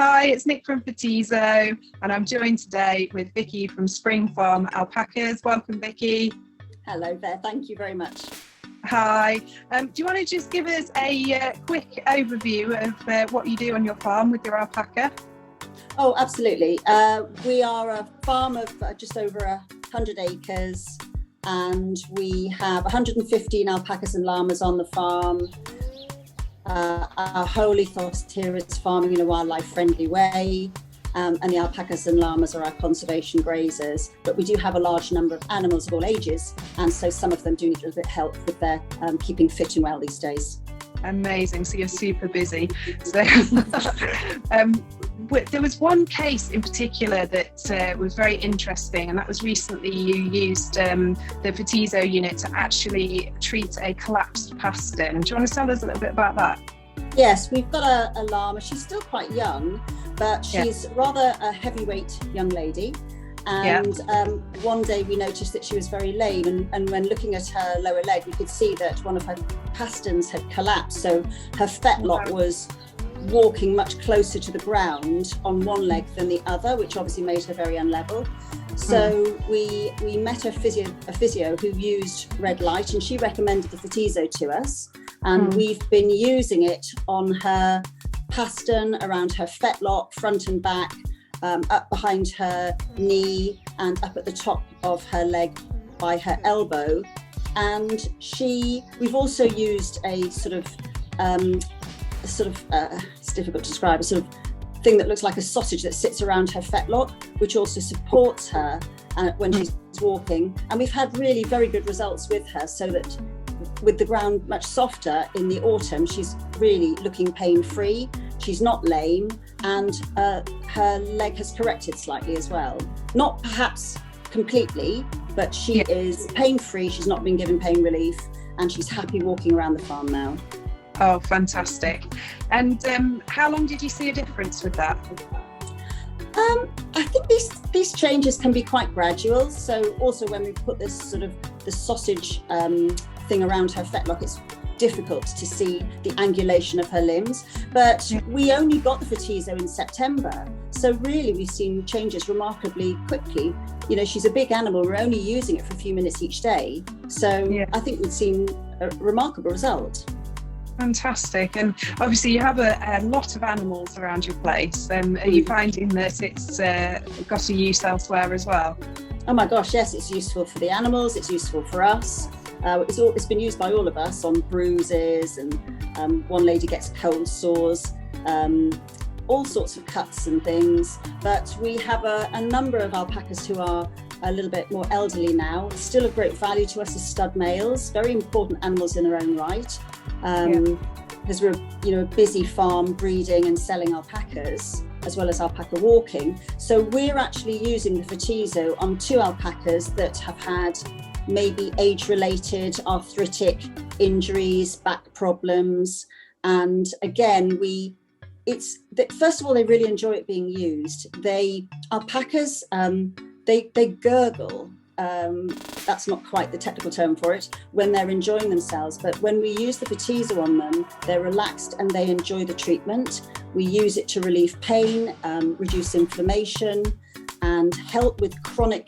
Hi, it's Nick from Photizo, and I'm joined today with Vicky from Spring Farm Alpacas. Welcome, Vicky. Hello there, thank you very much. Hi. Do you want to just give us a quick overview of what you do on your farm with your alpaca? Oh, absolutely. We are a farm of just over 100 acres, and we have 115 alpacas and llamas on the farm. Our whole ethos here is farming in a wildlife-friendly way, and the alpacas and llamas are our conservation grazers. But we do have a large number of animals of all ages, and so some of them do need a little bit of help with their keeping fit and well these days. Amazing. So you're super busy. So there was one case in particular that was very interesting, and that was recently you used the Photizo unit to actually treat a collapsed pastern. Do you want to tell us a little bit about that? Yes, we've got a llama. She's still quite young, but she's rather a heavyweight young lady. And one day we noticed that she was very lame, and when looking at her lower leg, we could see that one of her pasterns had collapsed. So her fetlock was walking much closer to the ground on one leg than the other, which obviously made her very unlevel. So we met a physio who used red light, and she recommended the Photizo to us. And we've been using it on her pastern, around her fetlock, front and back, up behind her knee and up at the top of her leg by her elbow. And we've also used a sort of it's difficult to describe, a sort of thing that looks like a sausage that sits around her fetlock, which also supports her when she's walking. And we've had really very good results with her, so that with the ground much softer in the autumn, she's really looking pain-free. She's not lame, and her leg has corrected slightly as well. Not perhaps completely, but she is pain-free. She's not been given pain relief, and she's happy walking around the farm now. Oh, fantastic. And how long did you see a difference with that? I think these changes can be quite gradual. So also when we put this sort of the sausage thing around her fetlock, it's difficult to see the angulation of her limbs. But we only got the Photizo in September. So really we've seen changes remarkably quickly. You know, she's a big animal. We're only using it for a few minutes each day. So I think we've seen a remarkable result. Fantastic. And obviously you have a lot of animals around your place. Are you finding that it's got a use elsewhere as well? Oh my gosh, yes, it's useful for the animals, it's useful for us. It's been used by all of us on bruises, and one lady gets cold sores, all sorts of cuts and things. But we have a number of alpacas who are a little bit more elderly now. It's still of great value to us as stud males, very important animals in their own right. Because we're a busy farm breeding and selling alpacas as well as alpaca walking. So we're actually using the Photizo on 2 alpacas that have had maybe age-related arthritic injuries, back problems. And again, first of all, they really enjoy it being used. Alpacas, they gurgle. That's not quite the technical term for it, when they're enjoying themselves. But when we use the Photizo on them, they're relaxed and they enjoy the treatment. We use it to relieve pain, reduce inflammation, and help with chronic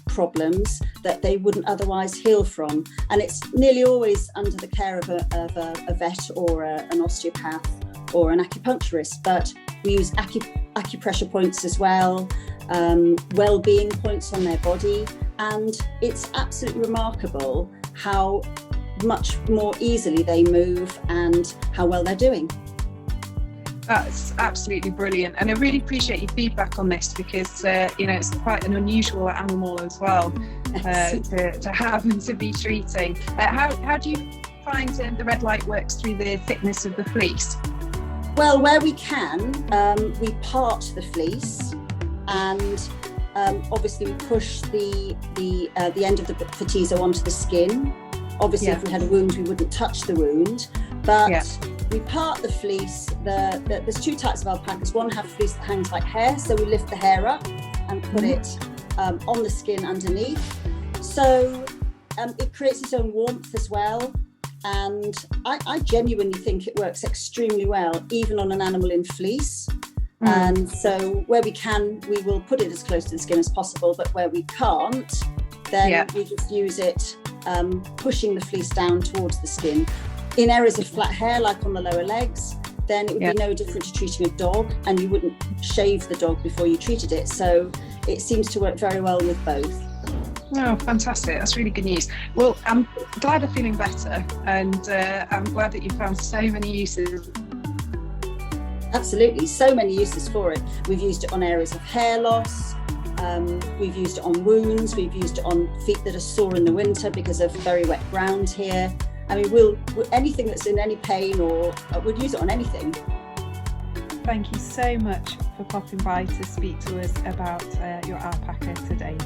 problems that they wouldn't otherwise heal from. And it's nearly always under the care of a vet or an osteopath or an acupuncturist. But we use acupressure points as well, well-being points on their body, and it's absolutely remarkable how much more easily they move and how well they're doing. That's absolutely brilliant, and I really appreciate your feedback on this, because it's quite an unusual animal as well to have and to be treating. How do you find the red light works through the thickness of the fleece? Well, where we can, we part the fleece, and obviously we push the end of the Photizo onto the skin. Obviously, if we had a wound, we wouldn't touch the wound, but we part the fleece. There's 2 types of alpacas. One have fleece that hangs like hair, so we lift the hair up and put it on the skin underneath. So it creates its own warmth as well. And I genuinely think it works extremely well, even on an animal in fleece. And so where we can, we will put it as close to the skin as possible, but where we can't, then we just use it pushing the fleece down towards the skin. In areas of flat hair, like on the lower legs, then it would be no different to treating a dog, and you wouldn't shave the dog before you treated it. So it seems to work very well with both. Oh, fantastic. That's really good news. Well, I'm glad I'm feeling better, and I'm glad that you found so many uses. Absolutely, so many uses for it. We've used it on areas of hair loss, we've used it on wounds, we've used it on feet that are sore in the winter because of very wet ground here. I mean, we'll anything that's in any pain, or we'd use it on anything. Thank you so much for popping by to speak to us about your alpaca today.